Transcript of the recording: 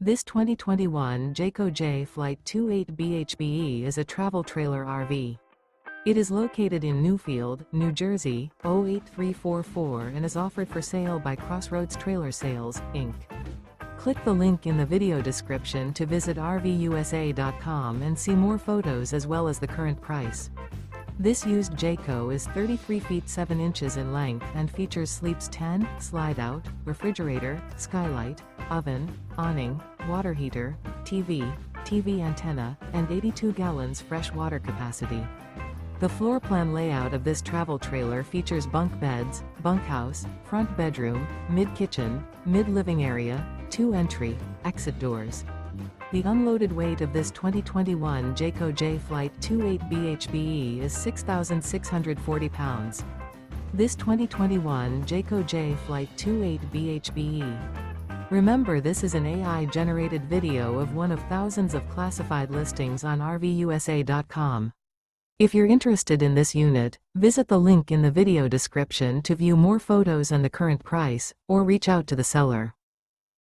This 2021 Jayco Jay Flight 28 bhbe is a travel trailer RV. It is located in Newfield, New Jersey, 08344 and is offered for sale by Crossroads Trailer Sales, Inc. Click the link in the video description to visit RVUSA.com and see more photos as well as the current price. This used Jayco is 33 feet 7 inches in length and features sleeps 10, slide-out, refrigerator, skylight, oven, awning, water heater, TV antenna, and 82 gallons fresh water capacity. The floor plan layout of this travel trailer features bunk beds, bunkhouse, front bedroom, mid-kitchen, mid-living area, 2 entry, exit doors. The unloaded weight of this 2021 Jayco Jay Flight 28 bhbe is 6,640 pounds. This 2021 Jayco Jay Flight 28 bhbe. Remember, this is an AI-generated video of one of thousands of classified listings on RVUSA.com. If you're interested in this unit, visit the link in the video description to view more photos and the current price, or reach out to the seller.